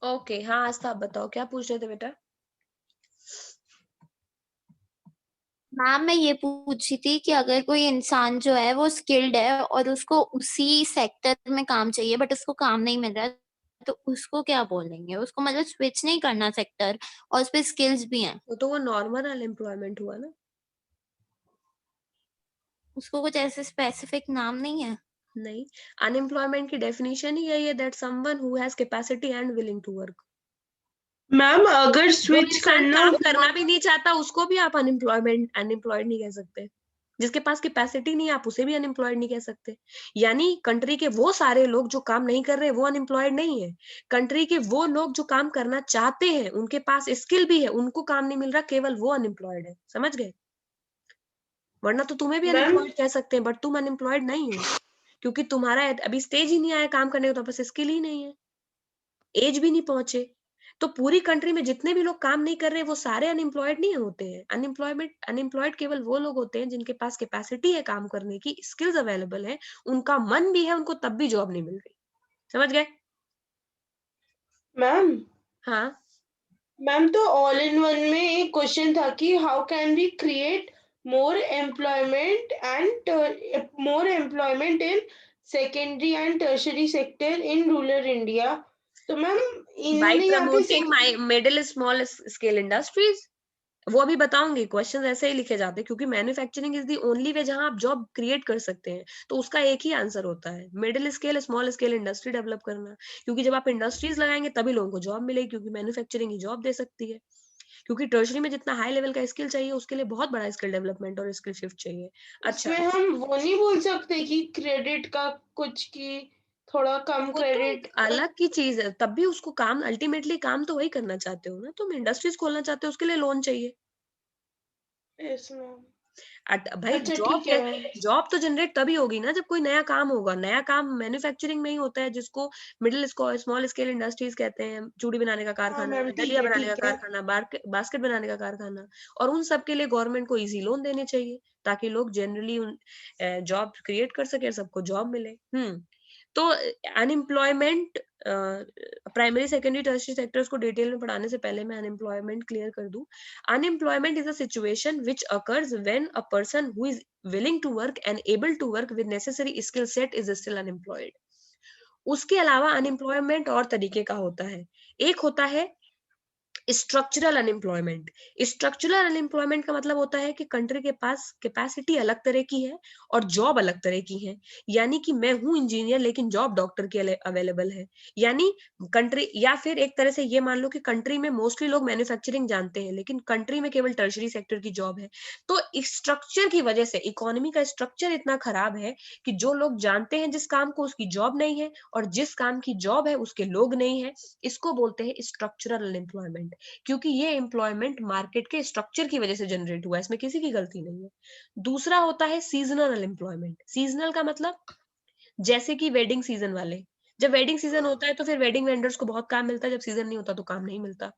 Okay, हाँ आस्था आप बताओ क्या पूछ रहे थे बेटा? मैम मैं ये पूछी थी कि अगर कोई इंसान जो है वो स्किल्ड है और उसको उसी सेक्टर में काम चाहिए बट उसको काम नहीं मिल रहा है, तो उसको क्या बोलेंगे? उसको मतलब स्विच नहीं करना सेक्टर और उस पे स्किल्स भी हैं, तो वो नॉर्मल अनएम्प्लॉयमेंट हुआ ना। उसको कुछ ऐसे स्पेसिफिक नाम नहीं है? नहीं, अनएम्प्लॉयमेंट की डेफिनेशन ही यही है, that someone who has capacity and willing to work. Ma'am अगर जो स्विच इंसान करना काम हुआ करना भी नहीं चाहता उसको भी आप अनएम्प्लॉयड नहीं कह सकते। जिसके पास कैपेसिटी नहीं है आप उसे भी अनएम्प्लॉयड नहीं कह सकते। यानी कंट्री के वो सारे लोग जो काम नहीं कर रहे वो अनएम्प्लॉयड नहीं है। कंट्री के वो लोग जो काम करना चाहते हैं, उनके पास स्किल भी है, उनको काम नहीं मिल रहा, केवल वो अनएम्प्लॉयड है। समझ गए? वरना तो तुम्हें भी मैम अनएम्प्लॉयड कह सकते हैं, बट तुम अनएम्प्लॉयड नहीं हो, क्योंकि तुम्हारा अभी स्टेज ही नहीं आया काम करने का, तो बस स्किल ही नहीं है, एज भी नहीं पहुंचे। तो पूरी कंट्री में जितने भी लोग काम नहीं कर रहे वो सारे अनएम्प्लॉयड नहीं होते हैं। अनएम्प्लॉयड केवल वो लोग होते हैं जिनके पास कैपेसिटी है काम करने की, स्किल्स अवेलेबल है, उनका मन भी है, उनको तब भी जॉब नहीं मिल रही। समझ गए? मैम हाँ, मैम तो ऑल इन वन में एक क्वेश्चन था कि how can we create more employment in secondary and tertiary sector in rural India. तो मैम बाय इन्होंने यहाँ पे promoting middle small scale industries. वो अभी बताऊंगी, क्वेश्चन ऐसे ही लिखे जाते हैं, क्योंकि manufacturing is the only way जहां आप जॉब क्रिएट कर सकते हैं। तो उसका एक ही आंसर होता है, middle scale small scale industry develop करना। क्योंकि जब आप इंडस्ट्रीज लगाएंगे तभी लोगों को जॉब मिलेगी, क्योंकि मैन्युफैक्चरिंग ही जॉब दे सकती है। क्योंकि टर्शरी में जितना हाई लेवल का स्किल चाहिए उसके लिए बहुत बड़ा स्किल डेवलपमेंट और स्किल शिफ्ट चाहिए। अच्छा, उसमें हम वो नहीं बोल सकते कि क्रेडिट का कुछ की थोड़ा कम वो तो एक क्रेडिट। अलग की चीज है, तब भी उसको काम, अल्टीमेटली काम तो वही करना चाहते हो ना, तुम इंडस्ट्रीज खोलना चाहते हो, उसके लिए लोन चाहिए। Yes ma'am. भाई अच्छा जॉब ठीक है मैम। जॉब तो जनरेट तभी होगी ना जब कोई नया काम होगा। नया काम मैन्युफैक्चरिंग में ही होता है, जिसको मिडिल स्मॉल स्केल इंडस्ट्रीज कहते हैं। चूड़ी बनाने का हाँ कारखाना, मैम ठीक डलिया है बनाने का ठीक है। कारखाना, बास्केट बनाने का कारखाना। और उन सब के लिए गवर्नमेंट को इजी लोन देने चाहिए, ताकि लोग जनरली जॉब क्रिएट कर सके, सबको जॉब मिले। तो unemployment, primary secondary tertiary sectors को डिटेल में पढ़ाने से पहले मैं अनएम्प्लॉयमेंट क्लियर कर दूं। Unemployment is a situation which occurs when a person who is willing to work and able to work with necessary skill set is still unemployed. उसके अलावा अनएम्प्लॉयमेंट और तरीके का होता है। एक होता है स्ट्रक्चरल अनएम्प्लॉयमेंट। स्ट्रक्चरल अनएम्प्लॉयमेंट का मतलब होता है कि कंट्री के पास कैपेसिटी अलग तरह की है और जॉब अलग तरह की है। यानी कि मैं हूं इंजीनियर लेकिन जॉब डॉक्टर की अवेलेबल है। यानी कंट्री, या फिर एक तरह से ये मान लो कि कंट्री में मोस्टली लोग मैन्युफैक्चरिंग जानते हैं लेकिन कंट्री में केवल टर्शरी सेक्टर की जॉब है। तो स्ट्रक्चर की वजह से, इकोनॉमी का स्ट्रक्चर इतना खराब है कि जो लोग जानते हैं जिस काम को उसकी जॉब नहीं है, और जिस काम की जॉब है उसके लोग नहीं है। इसको बोलते हैं स्ट्रक्चरल अनएम्प्लॉयमेंट। क्योंकि ये एम्प्लॉयमेंट मार्केट के स्ट्रक्चर की वजह से जनरेट हुआ है, इसमें किसी की गलती नहीं है। दूसरा होता है सीजनल अनएम्प्लॉयमेंट। सीजनल का मतलब, जैसे कि वेडिंग सीजन वाले, जब वेडिंग सीजन होता है तो फिर वेडिंग वेंडर्स को बहुत काम मिलता है, जब सीजन नहीं होता तो काम नहीं मिलता।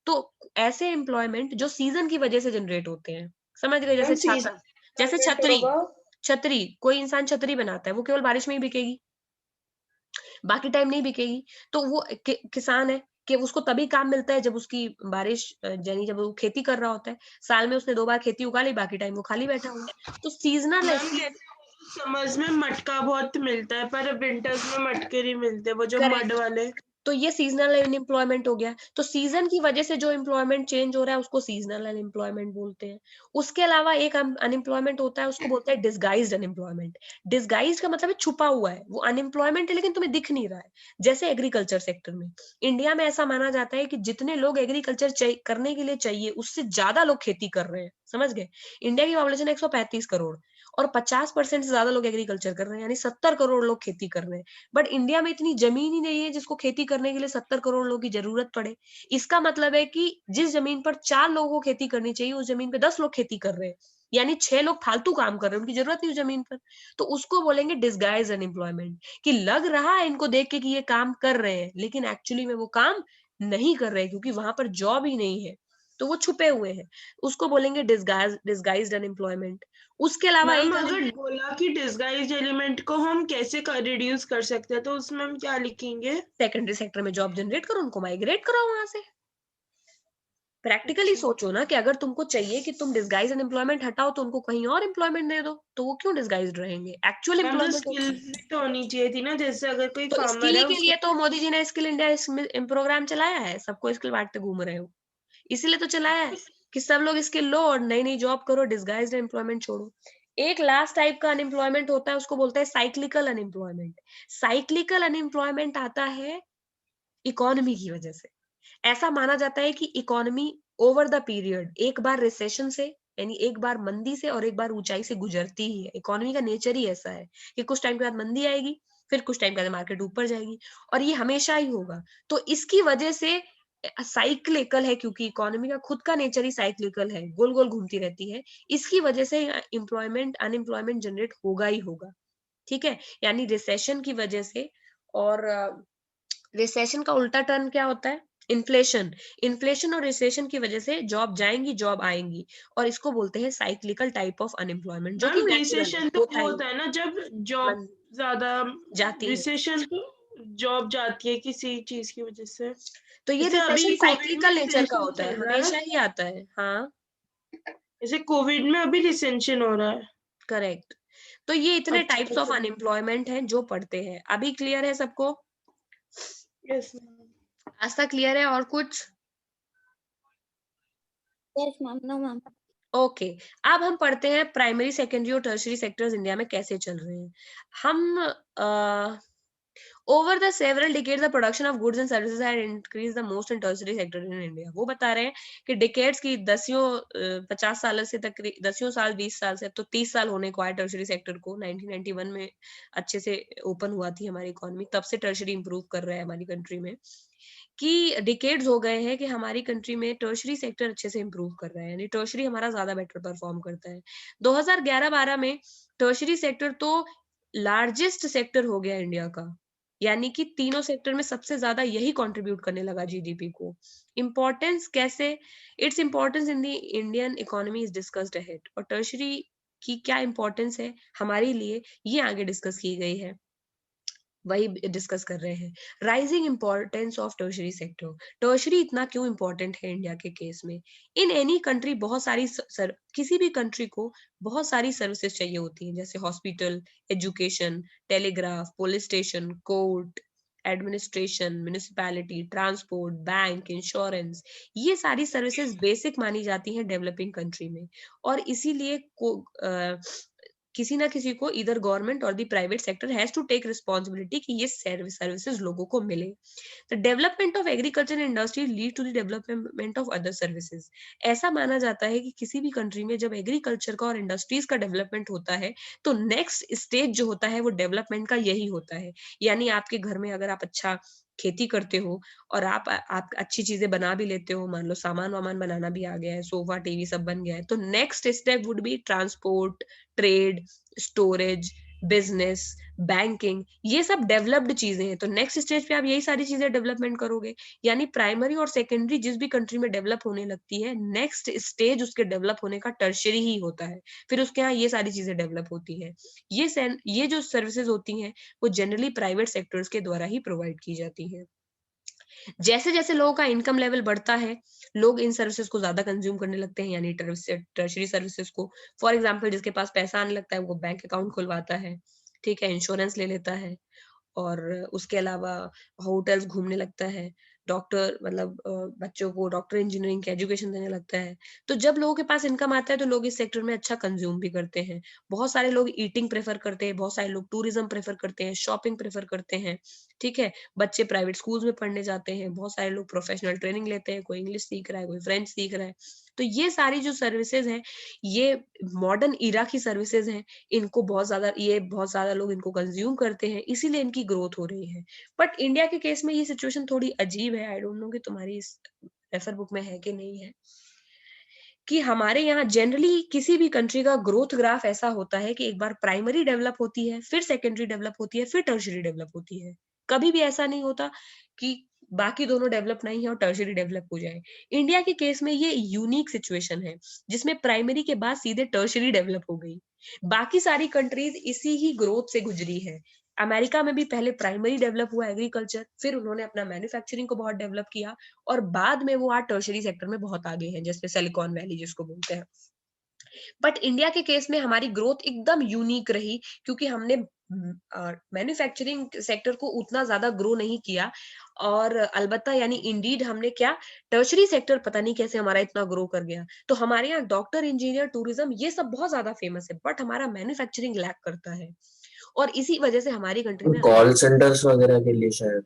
तो ऐसे एम्प्लॉयमेंट जो सीजन की वजह से जनरेट होते हैं, समझ गए? मैम जैसे सीजन छाता, जैसे एम्प्लॉयमेंट छतरी। होगा। छतरी, कोई इंसान छतरी बनाता है, वो केवल बारिश में ही बिकेगी, बाकी टाइम नहीं बिकेगी। तो वो किसान है कि उसको तभी काम मिलता है जब उसकी बारिश, यानी जब वो खेती कर रहा होता है। साल में उसने 2 बार खेती उगा ली, बाकी टाइम वो खाली बैठा हुआ है। तो सीजनल है। मैम जैसे समर्स में मटका बहुत मिलता है पर विंटर्स में मटके नहीं मिलते, वो जो मड करेक्ट। वाले। तो ये सीजनल अनएम्प्लॉयमेंट हो गया। तो सीजन की वजह से जो एम्प्लॉयमेंट चेंज हो रहा है उसको सीजनल अनएम्प्लॉयमेंट बोलते हैं। उसके अलावा एक अनएम्प्लॉयमेंट होता है, उसको बोलते हैं डिसगाइज्ड अनएम्प्लॉयमेंट। डिसगाइज्ड का मतलब है छुपा हुआ है, वो अनएम्प्लॉयमेंट है लेकिन तुम्हें दिख नहीं रहा है। जैसे एग्रीकल्चर सेक्टर में, इंडिया में ऐसा माना जाता है कि जितने लोग एग्रीकल्चर करने के लिए चाहिए उससे ज्यादा लोग खेती कर रहे हैं। समझ गए? इंडिया की पॉपुलेशन 135 करोड़, और 50% से ज्यादा लोग एग्रीकल्चर कर रहे हैं, यानी 70 करोड़ लोग खेती कर रहे हैं। बट इंडिया में इतनी जमीन ही नहीं है जिसको खेती करने के लिए 70 करोड़ लोगों की जरूरत पड़े। इसका मतलब है कि जिस जमीन पर 4 लोगों को खेती करनी चाहिए उस जमीन पे 10 लोग खेती कर रहे हैं, यानी 6 लोग फालतू काम कर रहे हैं, उनकी जरूरत नहीं उस जमीन पर। तो उसको बोलेंगे डिसगाइज अनएम्प्लॉयमेंट, कि लग रहा है इनको देख के कि ये काम कर रहे हैं लेकिन एक्चुअली में वो काम नहीं कर रहे क्योंकि वहां पर जॉब ही नहीं है। तो वो छुपे हुए हैं, उसको बोलेंगे डिस्गाइज्ड अनएम्प्लॉयमेंट। उसके अलावा मैम एक अगर बोला कि डिस्गाइज्ड एलिमेंट को हम कैसे रिड्यूस कर सकते हैं, तो उसमें हम क्या लिखेंगे? सेकेंडरी सेक्टर में जॉब जनरेट करो, उनको माइग्रेट कराओ वहां से। प्रैक्टिकली अच्छा। सोचो ना कि अगर तुमको चाहिए कि तुम डिस्गाइज अनएम्प्लॉयमेंट हटाओ तो उनको कहीं और एम्प्लॉयमेंट दे दो, तो वो क्यों डिस्गाइज्ड रहेंगे, एक्चुअल मैम तो एम्प्लॉयमेंट स्किल होगी। भी तो होनी चाहिए थी ना, जैसे अगर कोई तो फार्मर स्किल ही है के उसको। लिए तो मोदी जी ने स्किल इंडिया प्रोग्राम चलाया है, सबको स्किल बांटते घूम रहे हो, इसीलिए तो चलाया है कि सब लोग स्किल लो और नई नई जॉब करो, डिस्गाइज्ड एम्प्लॉयमेंट छोड़ो। एक लास्ट टाइप का अनएम्प्लॉयमेंट होता है, उसको बोलते हैं साइक्लिकल अनएम्प्लॉयमेंट। साइक्लिकल अनएम्प्लॉयमेंट आता है इकोनॉमी की वजह से। ऐसा माना जाता है कि इकोनॉमी ओवर द पीरियड एक बार रिसेशन से, यानी एक बार मंदी से और एक बार ऊंचाई से गुजरती ही है। इकोनॉमी का नेचर ही ऐसा है कि कुछ टाइम के बाद मंदी आएगी, फिर कुछ टाइम के बाद मार्केट ऊपर जाएगी, और ये हमेशा ही होगा। तो इसकी वजह से साइक्लिकल है, क्योंकि इकोनॉमी का खुद का नेचर ही साइक्लिकल है, गोल गोल घूमती रहती है। इसकी वजह से एम्प्लॉयमेंट अनएम्प्लॉयमेंट जनरेट होगा ही होगा। ठीक है, यानी रिसेशन की वजह से। और रिसेशन का उल्टा टर्म क्या होता है? इन्फ्लेशन। इन्फ्लेशन और रिसेशन की वजह से जॉब जाएंगी, जॉब आएंगी, और इसको बोलते हैं साइक्लिकल टाइप ऑफ अनएम्प्लॉयमेंट, जो कि मैम नेचुरल है, रिसेशन तो होता वो ही होता है ना जब जॉब मन ज्यादा, जाती है। रिसेशन तो जॉब जाती है किसी चीज की वजह से। तो ये जैसे रिसेशन अभी कोविड में साइक्लिकल नेचर का रिसेशन होता है, चल रहा है, हमेशा ही आता है। हाँ, जैसे कोविड में अभी रिसेशन हो रहा है। करेक्ट। तो ये इतने अच्छा टाइप्स ऑफ अच्छा। अनएम्प्लॉयमेंट हैं जो पढ़ते हैं। अभी क्लियर है सबको? यस आज तक क्लियर है? और कुछ? Yes ma'am, no ma'am. Okay. अब हम पढ़ते हैं प्राइमरी, सेकेंडरी और टर्शरी सेक्टर्स इंडिया में कैसे चल रहे हैं। हम over the several decades the production of goods and services had increase the most in tertiary sector in India. वो बता रहे हैं कि डिकेड्स की 50 साल से तक, 10 साल 20 साल से, अब तो 30 साल होने को आए टर्शरी सेक्टर को। 1991 में अच्छे से ओपन हुआ थी हमारी इकोनॉमी, तब से टर्शरी इंप्रूव कर रहा है हमारी कंट्री में। कि डिकेड्स हो गए हैं कि हमारी कंट्री में टर्शरी सेक्टर अच्छे से इंप्रूव कर रहा है, यानी टर्शरी हमारा ज्यादा बेटर परफॉर्म करता है। 2011-12 में टर्शरी सेक्टर तो लार्जेस्ट सेक्टर हो गया इंडिया का, यानी कि तीनों सेक्टर में सबसे ज्यादा यही कंट्रीब्यूट करने लगा जीडीपी को। इम्पोर्टेंस कैसे? Its importance in the Indian economy is discussed ahead. और टर्शरी की क्या इम्पोर्टेंस है हमारे लिए, ये आगे डिस्कस की गई है, वही डिस्कस कर रहे हैं। Rising importance of tertiary sector. Tertiary इतना क्यों इंपॉर्टेंट है इंडिया के केस में? इन एनी कंट्री बहुत सारी किसी भी कंट्री को बहुत सारी सर्विसेज चाहिए होती हैं, जैसे hospital, education, telegraph, police station, court, administration, municipality, transport, bank, insurance. ये सारी सर्विसेज बेसिक मानी जाती हैं डेवलपिंग कंट्री में, और इसीलिए किसी ना किसी को, इधर गवर्नमेंट और the private sector has to take responsibility कि ये सर्विसेज लोगों को मिले। The development of agriculture industry lead to the development of other services. ऐसा माना जाता है कि किसी भी कंट्री में जब एग्रीकल्चर का और इंडस्ट्रीज का डेवलपमेंट होता है, तो नेक्स्ट स्टेज जो होता है वो डेवलपमेंट का यही होता है। यानी आपके घर में अगर आप अच्छा खेती करते हो और आप अच्छी चीजें बना भी लेते हो, मान लो सामान वामान बनाना भी आ गया है, सोफा टीवी सब बन गया है, तो next step would be transport, trade, storage, business, banking. ये सब डेवलप्ड चीजें हैं, तो नेक्स्ट स्टेज पे आप यही सारी चीजें डेवलपमेंट करोगे। यानी प्राइमरी और सेकेंडरी जिस भी कंट्री में डेवलप होने लगती है, नेक्स्ट स्टेज उसके डेवलप होने का टर्शरी ही होता है, फिर उसके यहाँ ये सारी चीजें डेवलप होती है। ये जो सर्विसेज होती हैं वो जनरली प्राइवेट सेक्टर्स के द्वारा ही प्रोवाइड की जाती है। जैसे जैसे लोगों का इनकम लेवल बढ़ता है, लोग इन सर्विसेज को ज्यादा कंज्यूम करने लगते हैं, यानी टर्शरी सर्विसेज को। फॉर एग्जांपल, जिसके पास पैसा आने लगता है वो बैंक अकाउंट खुलवाता है, ठीक है, इंश्योरेंस ले लेता है, और उसके अलावा होटल्स घूमने लगता है, डॉक्टर मतलब बच्चों को डॉक्टर इंजीनियरिंग की एजुकेशन देने लगता है। तो जब लोगों के पास इनकम आता है तो लोग इस सेक्टर में अच्छा कंज्यूम भी करते हैं। बहुत सारे लोग ईटिंग प्रेफर करते हैं, बहुत सारे लोग टूरिज्म प्रेफर करते हैं, शॉपिंग प्रेफर करते हैं, ठीक है, बच्चे प्राइवेट स्कूल्स में पढ़ने जाते हैं, बहुत सारे लोग प्रोफेशनल ट्रेनिंग लेते हैं, कोई इंग्लिश सीख रहा है, कोई फ्रेंच सीख रहा है। तो ये सारी जो सर्विसेज हैं, ये मॉडर्न इरा की सर्विसेज हैं, इनको बहुत ज्यादा लोग इनको कंज्यूम करते हैं, इसीलिए इनकी ग्रोथ हो रही है। बट इंडिया के केस में ये सिचुएशन थोड़ी अजीब है। आई डोंट नो कि तुम्हारी इस रेफर बुक में है कि नहीं है, कि हमारे यहाँ जनरली किसी भी कंट्री का ग्रोथ ग्राफ ऐसा होता है कि एक बार प्राइमरी डेवलप होती है, फिर सेकेंडरी डेवलप होती है, फिर टर्शरी डेवलप होती है। कभी भी ऐसा नहीं होता कि बाकी दोनों डेवलप नहीं है और टर्शरी डेवलप हो जाए। इंडिया के केस में ये यूनिक सिचुएशन है जिसमें प्राइमरी के बाद सीधे टर्शरी डेवलप हो गई। बाकी सारी कंट्रीज इसी ही ग्रोथ से गुजरी है। अमेरिका में भी पहले प्राइमरी डेवलप हुआ एग्रीकल्चर, फिर उन्होंने अपना मैन्युफैक्चरिंग को बहुत डेवलप किया और बाद में वो आज टर्शरी सेक्टर में बहुत आगे हैं, जिसमें सिलिकॉन वैली जिसको बोलते हैं। बट इंडिया के केस में हमारी ग्रोथ एकदम यूनिक रही क्योंकि हमने मैन्युफैक्चरिंग सेक्टर को उतना ज्यादा ग्रो नहीं किया और अलबत्ता यानी इंडीड हमने क्या टर्शरी सेक्टर पता नहीं कैसे हमारा इतना ग्रो कर गया। तो हमारे यहाँ डॉक्टर, इंजीनियर, टूरिज्म ये सब बहुत ज्यादा फेमस है बट हमारा मैन्युफैक्चरिंग लैक करता है और इसी वजह से हमारी कंट्री में कॉल सेंटर्स वगैरह के लिए शायद।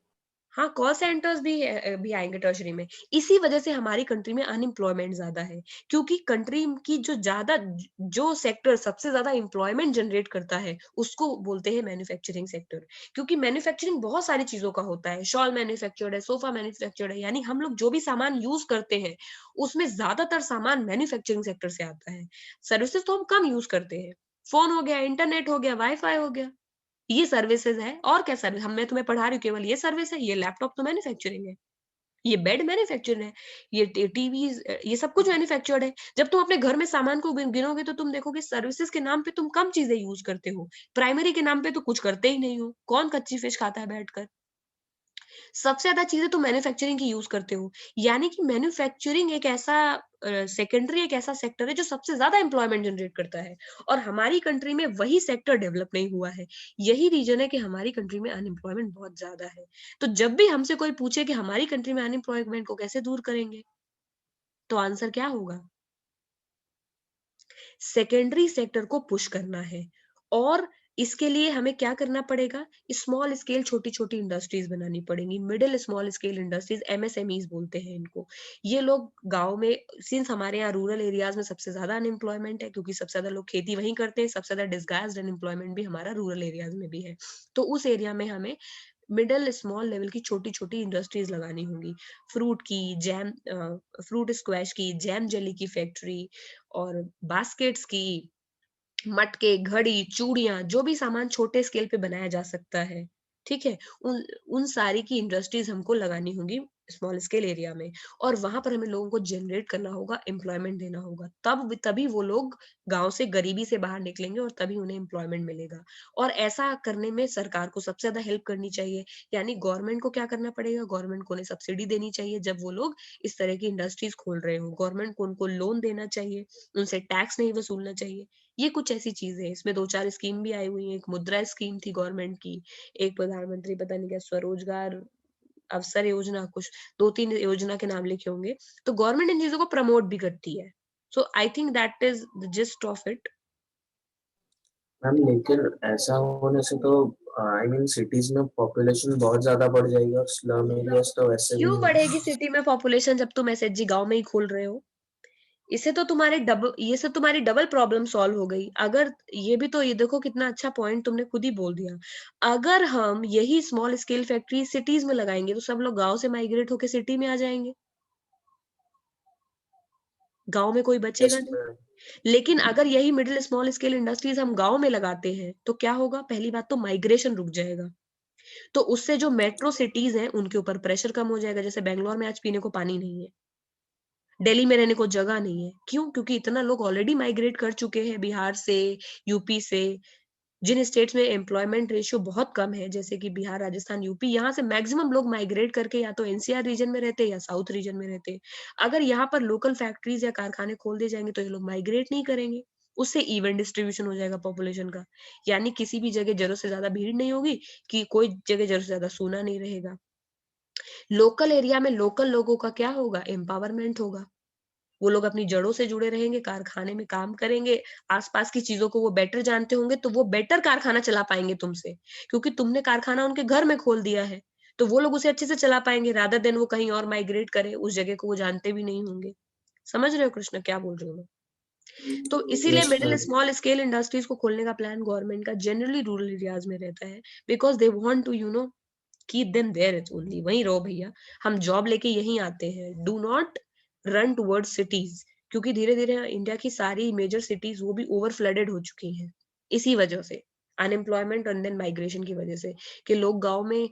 हाँ, कॉल सेंटर्स भी आएंगे टर्शरी में। इसी वजह से हमारी कंट्री में अनएम्प्लॉयमेंट ज्यादा है क्योंकि कंट्री की जो सेक्टर सबसे ज्यादा एम्प्लॉयमेंट जनरेट करता है उसको बोलते हैं मैन्युफैक्चरिंग सेक्टर। क्योंकि मैन्युफैक्चरिंग बहुत सारी चीजों का होता है, शॉल मैन्युफैक्चर्ड है, सोफा मैन्युफैक्चर्ड है, यानी हम लोग जो भी सामान यूज करते हैं उसमें ज्यादातर सामान मैन्युफैक्चरिंग सेक्टर से आता है। सर्विसेज तो हम कम यूज करते हैं, फोन हो गया, इंटरनेट हो गया, वाईफाई हो गया, ये सर्विसेज है। और क्या सर्विस हम मैं तुम्हें पढ़ा रही हूँ, केवल ये सर्विस है? ये लैपटॉप तो मैन्युफैक्चरिंग है, ये बेड मैन्युफैक्चर है, ये टीवी, ये सब कुछ मैन्युफैक्चर्ड है। जब तुम अपने घर में सामान को गिनोगे तो तुम देखोगे सर्विसेज के नाम पे तुम कम चीजें यूज करते हो, प्राइमरी के नाम पे तो कुछ करते ही नहीं हो। कौन कच्ची फिश खाता है बैठकर? सबसे ज्यादा चीजें तो मैन्युफैक्चरिंग की यूज करते हो। यानी कि मैन्युफैक्चरिंग एक ऐसा सेकेंडरी एक ऐसा सेक्टर है जो सबसे ज्यादा एम्प्लॉयमेंट जनरेट करता है और हमारी कंट्री में वही सेक्टर डेवलप नहीं हुआ है। यही रीजन है कि हमारी कंट्री में अनएम्प्लॉयमेंट बहुत ज्यादा है। तो जब भी हमसे कोई पूछे कि हमारी कंट्री में अनएम्प्लॉयमेंट को कैसे दूर करेंगे, तो आंसर क्या होगा? सेकेंडरी सेक्टर को पुश करना है। और इसके लिए हमें क्या करना पड़ेगा? स्मॉल स्केल छोटी-छोटी इंडस्ट्रीज बनानी पड़ेंगी, middle small scale industries, MSMEs बोलते हैं इनको। ये लोग गाँव में, सिंस हमारे यहाँ रूरल एरियाज में सबसे ज़्यादा अनएम्प्लॉयमेंट है क्योंकि सबसे ज़्यादा लोग खेती वहीं करते हैं, सबसे ज़्यादा डिसगास्ड अनएम्प्लॉयमेंट भी हमारा रूरल एरियाज में भी है। तो उस एरिया में हमें मिडल स्मॉल लेवल की छोटी-छोटी इंडस्ट्रीज लगानी होंगी। फ्रूट की, फ्रूट स्क्वैश की, जैम जेली की फैक्ट्री और बास्केट्स की, मटके, घड़ी, चूड़ियाँ, जो भी सामान छोटे स्केल पे बनाया जा सकता है, ठीक है? उन उन सारी की इंडस्ट्रीज़ हमको लगानी होंगी स्मॉल स्केल एरिया में और वहाँ पर हमें लोगों को जनरेट करना होगा, एम्प्लॉयमेंट देना होगा। तभी वो लोग गाँव से गरीबी से बाहर निकलेंगे और तभी उन्हें एम्प्लॉयमेंट मिलेगा। और ऐसा करने में सरकार को सबसे ज़्यादा हेल्प करनी चाहिए, यानी गवर्नमेंट को क्या करना पड़ेगा? गवर्नमेंट को उन्हें सब्सिडी देनी चाहिए जब वो लोग इस तरह की इंडस्ट्रीज़ खोल रहे हों। गवर्नमेंट को उनको लोन देना चाहिए, उनसे टैक्स नहीं वसूलना चाहिए। ये कुछ ऐसी चीजें हैं। इसमें 2-4 स्कीम भी आई हुई हैं। एक मुद्रा स्कीम थी गवर्नमेंट की, एक प्रधानमंत्री पता नहीं क्या स्वरोजगार अवसर योजना, कुछ 2-3 योजना के नाम लिखे होंगे। तो गवर्नमेंट इन चीजों को प्रमोट भी करती है। So I think that is the gist of it. Ma'am लेकिन ऐसा होने से तो आई मीन सिटीज में पॉपुलेशन बहुत ज्यादा बढ़ जाएगी और स्लम एरियाज तो वैसे भी क्यों हैं। बढ़ेगी सिटी में पॉपुलेशन जब तुम एसएचजी गांव में ही खोल रहे हो? ये से तुम्हारी डबल प्रॉब्लम सॉल्व हो गई। अगर ये भी तो, ये देखो कितना अच्छा पॉइंट तुमने खुद ही बोल दिया। अगर हम यही स्मॉल स्केल फैक्ट्री सिटीज में लगाएंगे तो सब लोग गांव से माइग्रेट होके सिटी में आ जाएंगे, गांव में कोई यस बचेगा नहीं। मैम। लेकिन अगर यही मिडिल स्मॉल स्केल इंडस्ट्रीज हम गांव में लगाते हैं तो क्या होगा? पहली बात तो माइग्रेशन रुक जाएगा, तो उससे जो मेट्रो सिटीज हैं उनके ऊपर प्रेशर कम हो जाएगा। जैसे बेंगलोर में आज पीने को पानी नहीं है, दिल्ली में रहने को जगह नहीं है। क्यों? क्योंकि इतना लोग ऑलरेडी माइग्रेट कर चुके हैं बिहार से, यूपी से। जिन स्टेट्स में एम्प्लॉयमेंट रेशियो बहुत कम है जैसे कि बिहार, राजस्थान, यूपी, यहाँ से मैक्सिमम लोग माइग्रेट करके या तो एनसीआर रीजन में रहते हैं या साउथ रीजन में रहते हैं। अगर यहाँ पर लोकल फैक्ट्रीज या कारखाने खोल दिए जाएंगे तो ये लोग माइग्रेट नहीं करेंगे। उससे इवन डिस्ट्रीब्यूशन हो जाएगा पॉपुलेशन का, यानी किसी भी जगह जरूरत से ज्यादा भीड़ नहीं होगी, कि कोई जगह जरूरत से ज्यादा सोना नहीं रहेगा। लोकल एरिया में लोकल लोगों का क्या होगा? एम्पावरमेंट होगा। वो लोग अपनी जड़ों से जुड़े रहेंगे, कारखाने में काम करेंगे, आसपास की चीजों को वो बेटर जानते होंगे, तो वो बेटर कारखाना चला पाएंगे तुमसे, क्योंकि तुमने कारखाना उनके घर में खोल दिया है। तो वो लोग उसे अच्छे से चला पाएंगे, रादर देन वो कहीं और माइग्रेट करे, उस जगह को वो जानते भी नहीं होंगे। समझ रहे हो कृष्ण क्या बोल रही हूँ मैं? तो इसीलिए yes middle ma'am. Small scale industries को खोलने का प्लान गवर्नमेंट का जनरली रूरल एरियाज में रहता है, because they want to keep them there only. वहीं रहो भैया, हम जॉब लेके यहीं आते हैं, do not run towards cities. क्योंकि धीरे धीरे इंडिया की सारी मेजर सिटीज वो भी ओवर फ्लडेड हो चुकी हैं इसी वजह से। अनएम्प्लॉयमेंट एंड देन माइग्रेशन की वजह से, कि लोग गांव में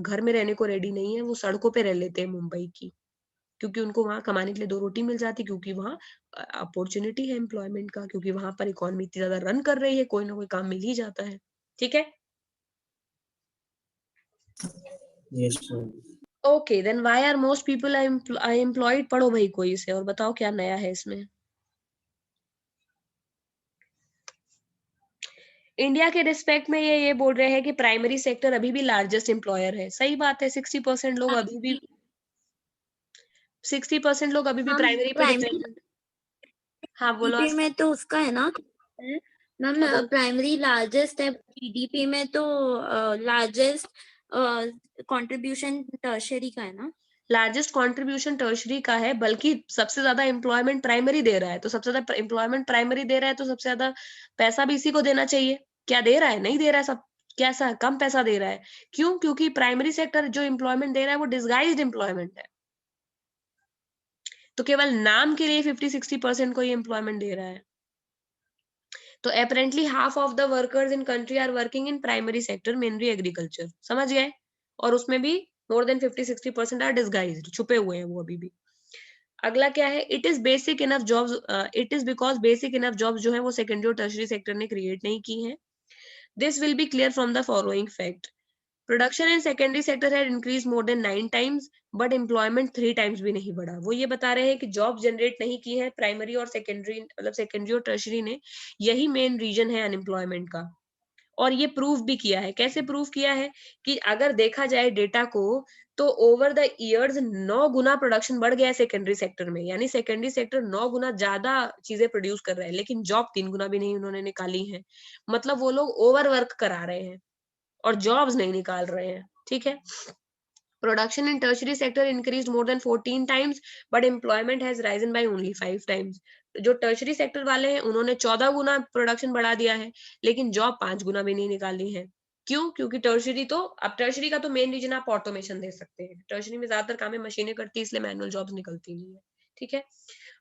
घर में रहने को रेडी नहीं है, वो सड़कों पे रह लेते हैं मुंबई की, क्योंकि उनको वहां कमाने के लिए 2 रोटी मिल जाती, क्योंकि वहां अपॉर्चुनिटी है एम्प्लॉयमेंट का, क्योंकि वहां पर इकोनॉमी इतनी ज्यादा रन कर रही है, कोई ना कोई काम मिल ही जाता है। ठीक है, yes ma'am. Okay, then why are most people are employed? पढ़ो भाई कोई से और बताओ क्या नया है इसमें। इंडिया के रिस्पेक्ट में ये बोल रहे हैं कि प्राइमरी सेक्टर अभी भी लार्जेस्ट एम्प्लॉयर है। सही बात है, 60% लोग अभी भी 60% लोग अभी भी हम प्राइमरी पे प्राइमरी डिपेंडेंट। हाँ बोलो जीडीपी में तो उसका है ना, मैम क्या बोल प्राइमरी लार्जेस्ट है, जीडीपी में तो लार्जेस्ट कंट्रीब्यूशन टर्शरी का है ना। लार्जेस्ट कंट्रीब्यूशन टर्शरी का है, बल्कि सबसे ज्यादा एम्प्लॉयमेंट प्राइमरी दे रहा है, तो सबसे ज्यादा एम्प्लॉयमेंट प्राइमरी दे रहा है, तो सबसे ज्यादा पैसा भी इसी को देना चाहिए। क्या दे रहा है? नहीं दे रहा है, सब कैसा कम पैसा दे रहा है। क्यों? क्योंकि प्राइमरी सेक्टर जो एम्प्लॉयमेंट दे रहा है वो डिसगाइज्ड एम्प्लॉयमेंट है, तो केवल नाम के लिए 50-60% को ही एम्प्लॉयमेंट दे रहा है। तो apparently half of the workers in country are working in primary sector, mainly agriculture. समझ गए? और उसमें भी मोर देन 50-60% आर डिसगाइज्ड, छुपे हुए हैं वो अभी भी। अगला क्या है? It is basic enough jobs, it is because basic enough jobs जो है वो सेकेंडरी और टर्शरी सेक्टर ने क्रिएट नहीं की है। This will be clear from the following fact. Production in secondary sector had increase more than 9 times, but employment 3 times भी नहीं बढ़ा। वो ये बता रहे हैं कि जॉब जनरेट नहीं की है प्राइमरी और सेकेंडरी, मतलब सेकेंडरी और टर्शरी ने, यही मेन रीजन है अनएम्प्लॉयमेंट का। और ये प्रूव भी किया है। कैसे प्रूव किया है? कि अगर देखा जाए डेटा को, तो over the years 9 Guna production बढ़ गया है सेकेंडरी सेक्टर में, यानी सेकेंडरी सेक्टर 9 गुना ज्यादा चीजें प्रोड्यूस कर रहा है, लेकिन जॉब 3 गुना भी नहीं उन्होंने निकाली है। मतलब वो लोग ओवर वर्क करा रहे हैं और जॉब्स नहीं निकाल रहे हैं। ठीक है, production in tertiary sector increase more than 14 times, but employment has risen by only 5 times. जो टर्शरी सेक्टर वाले हैं उन्होंने 14 गुना प्रोडक्शन बढ़ा दिया है, लेकिन जॉब 5 गुना भी नहीं निकाली है। क्यों? क्योंकि टर्शरी तो, अब टर्शरी का तो मेन रीजन आप ऑटोमेशन दे सकते हैं, टर्शरी में ज्यादातर काम है मशीनें करती है, इसलिए मैनुअल जॉब्स निकलती नहीं है। ठीक है,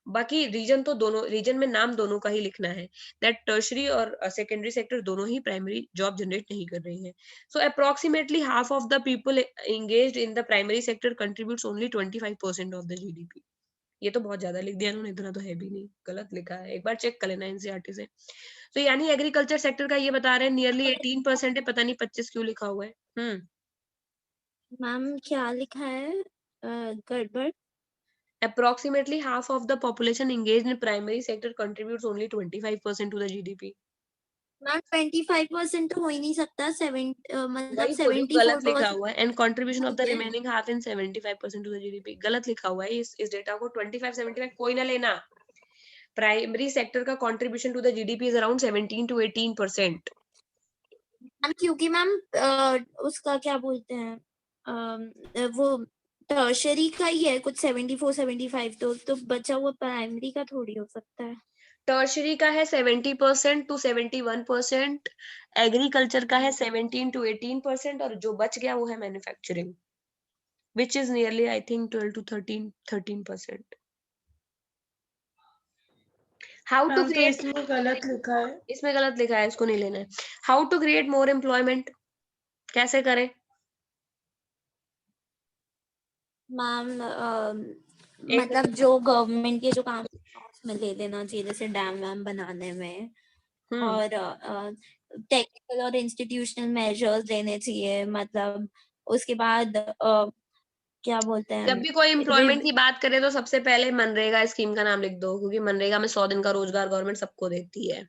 बाकी रीजन तो दोनों रीजन में नाम दोनों का ही लिखना है, दैट टर्शरी और सेकेंडरी सेक्टर दोनों ही प्राइमरी जॉब जनरेट नहीं कर रही है। So approximately half of the people engaged in the primary sector contributes only 25% of the GDP. ये तो बहुत ज्यादा लिख दिया इन्होंने, इतना तो है भी नहीं, गलत लिखा है, एक बार चेक कर लेना एनसीईआरटी से। तो यानी एग्रीकल्चर सेक्टर का ये बता रहे हैं नियरली 18% है, पता नहीं 25 क्यों लिखा हुआ है। मैम क्या लिखा है गड़बड़? Approximately half of the population engaged in primary sector contributes only 25% to the GDP. Ma'am 25% तो हो ही नहीं सकता, मतलब वही बोल रही हूँ, गलत लिखा 74% हुआ है, and contribution of the है। remaining half in 75% to the GDP। गलत लिखा हुआ है इस डेटा को, 25-75 कोई ना लेना। प्राइमरी सेक्टर का contribution to the GDP is around 17 to 18%। Ma'am क्योंकि मैम उसका क्या बोलते हैं, वो टर्शरी का ही है कुछ 74-75, तो बचा हुआ प्राइमरी का थोड़ी हो सकता है। टर्शरी का है 70% to 71%, एग्रीकल्चर का है 17 to 18%, और जो बच गया वो है manufacturing, which is nearly I think 12 to 13%। How to ma'am तो क्रिएट, इसमें गलत लिखा है। इसमें गलत लिखा है, इसको नहीं लेना है। How to create more employment, कैसे करें? मैम एक मतलब जो गवर्नमेंट के जो काम है, उसमें ले लेना चाहिए, जैसे डैम वैम बनाने में, और टेक्निकल और इंस्टीट्यूशनल मेजर्स लेने चाहिए। मतलब उसके बाद क्या बोलते हैं, जब भी कोई एम्प्लॉयमेंट की बात करे तो सबसे पहले मनरेगा स्कीम का नाम लिख दो, क्योंकि मनरेगा में 100 दिन का रोजगार गवर्नमेंट सबको देती है।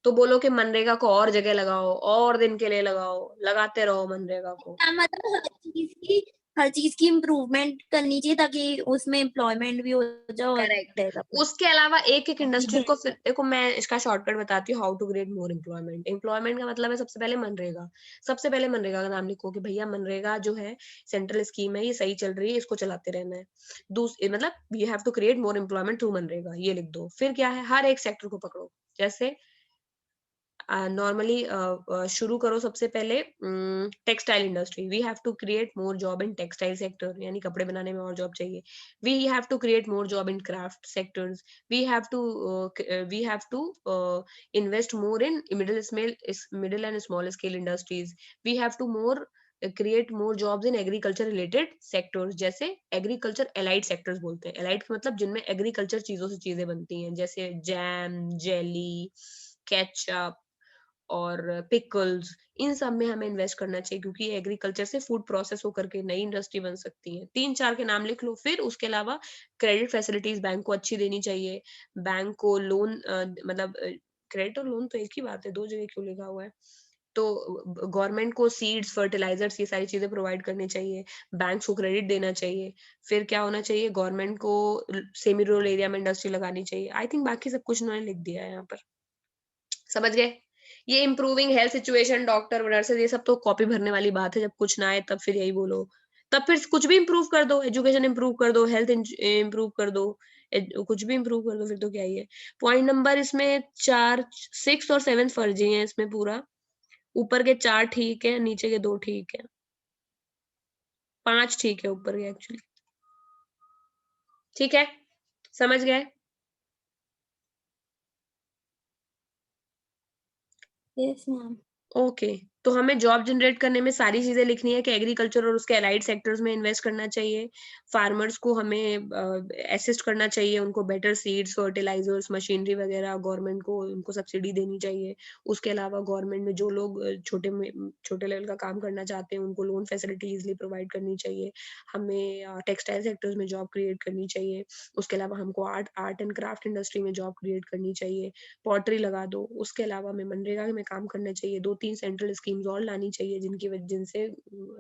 तो बोलो कि मनरेगा को और जगह लगाओ, और दिन के लिए लगाओ, लगाते रहो मनरेगा को। मतलब हर चीज की इम्प्रूवमेंट करनी चाहिए, ताकि उसमें एम्प्लॉयमेंट भी हो जाए और करेक्ट। डेवलपमेंट। उसके अलावा एक एक इंडस्ट्री को, फिर देखो मैं इसका शॉर्टकट बताती हूँ, how to create more employment. Employment का मतलब है सबसे पहले मनरेगा। सबसे पहले मनरेगा का नाम लिखो कि भैया मनरेगा जो है सेंट्रल स्कीम है, ये सही चल रही है, इसको चलाते रहना है। दूसरे मतलब you have to create more employment through MNREGA, ये लिख दो। फिर क्या है, हर एक सेक्टर को पकड़ो। जैसे नॉर्मली शुरू करो सबसे पहले textile industry. We have to create more job in textile sector, यानी कपड़े बनाने में और जॉब चाहिए. We have to create more job in craft sectors. We have to invest more in middle and small scale industries. We have to create more jobs in agriculture related sectors, जैसे agriculture allied sectors बोलते हैं. Allied का मतलब जिनमें agriculture चीजों से चीजें बनती हैं, जैसे जैम, जेली, केचअप और पिकल्स. इन सब में हमें इन्वेस्ट करना चाहिए, क्योंकि एग्रीकल्चर से फूड प्रोसेस होकर के नई इंडस्ट्री बन सकती है. 3-4 के नाम लिख लो. फिर उसके अलावा क्रेडिट फैसिलिटीज बैंक को अच्छी देनी चाहिए. बैंक को लोन, मतलब क्रेडिट और लोन तो एक ही बात है, 2 जगह क्यों लिखा हुआ है. तो गवर्नमेंट को सीड्स, फर्टिलाइजर्स, ये सारी चीजें प्रोवाइड करनी चाहिए. बैंक्स को क्रेडिट देना चाहिए. फिर क्या होना चाहिए, गवर्नमेंट को सेमी रूरल एरिया में इंडस्ट्री लगानी चाहिए. आई थिंक बाकी सब कुछ उन्होंने लिख दिया है यहाँ पर. समझ गए. ये improving health situation, doctor, nurses, ये सब तो कॉपी भरने वाली बात है. जब कुछ ना आए तब फिर यही बोलो. तब फिर कुछ भी इम्प्रूव कर दो, एजुकेशन इम्प्रूव कर दो, हेल्थ इम्प्रूव कर दो, कुछ भी इम्प्रूव कर दो, फिर तो क्या ही है. पॉइंट नंबर इसमें 4, 6 और 7 फर्जी है इसमें पूरा. ऊपर के 4 ठीक है, नीचे के 2 ठीक है, 5 ठीक है ऊपर के एक्चुअली. ठीक है, समझ गए. Yes ma'am. ओके. तो हमें जॉब जनरेट करने में सारी चीजें लिखनी है कि एग्रीकल्चर और उसके अलाइड सेक्टर्स में इन्वेस्ट करना चाहिए. फार्मर्स को हमें असिस्ट करना चाहिए, उनको बेटर सीड्स, फर्टिलाइजर्स, मशीनरी वगैरह गवर्नमेंट को उनको सब्सिडी देनी चाहिए. उसके अलावा गवर्नमेंट में जो लोग छोटे लेवल का काम करना चाहते हैं उनको लोन फैसिलिटी इजिली प्रोवाइड करनी चाहिए. हमें टेक्सटाइल सेक्टर्स में जॉब क्रिएट करनी चाहिए. उसके अलावा हमको आर्ट एंड क्राफ्ट इंडस्ट्री में जॉब क्रिएट करनी चाहिए. पॉटरी लगा दो. उसके अलावा हमें मनरेगा में काम करना चाहिए. 2-3 सेंट्रल स्कीम्स और लानी चाहिए जिनसे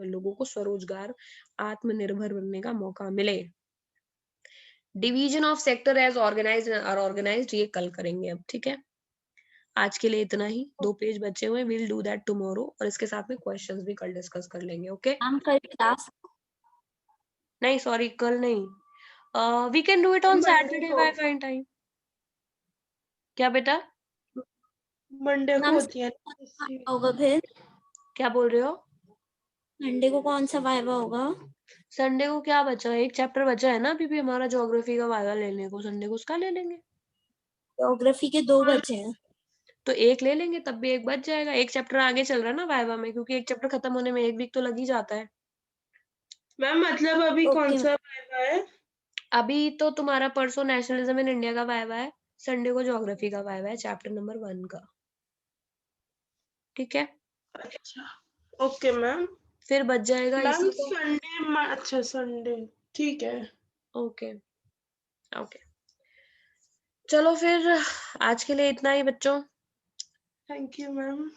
लोगों को स्वरोजगार, आत्मनिर्भर बनने का मौका मिले. Division of sector as organized ये कल करेंगे अब. ठीक है, आज के लिए इतना ही. 2 पेज बचे हुए, विल डू दैट टुमारो. और इसके साथ में क्वेश्चंस भी कल डिस्कस कर लेंगे. ओके. मैम कल क्लास. नहीं सॉरी, कल नहीं. We can do it on Monday Saturday को बाय फाइन टाइम. क्या बेटा, मंडे को मैम होती है होगा फिर. क्या बोल रहे हो. मंडे को कौन सा वाइवा होगा? संडे को क्या बचा है, एक चैप्टर बचा है ना अभी भी हमारा ज्योग्राफी का वाइवा लेने को. संडे को उसका ले लेंगे. ज्योग्राफी के 2 बचे हैं. तो एक ले लेंगे, तब भी एक बच जाएगा. एक चैप्टर आगे चल रहा है ना वाइवा में, क्योंकि एक चैप्टर खत्म होने में 1 वीक तो लग ही जाता है. मैम. मतलब अभी कौन ओके. सा वाइवा है? अभी तो तुम्हारा परसों नेशनलिज्म इन इंडिया का वाइवा है. संडे को ज्योग्राफी का वाइवा है, चैप्टर नंबर 1 का. ठीक है, अच्छा. Okay ma'am. फिर बच जाएगा मैम इसी को. संडे. अच्छा संडे. ठीक है. ओके. ओके, चलो फिर आज के लिए इतना ही बच्चों. Thank you ma'am.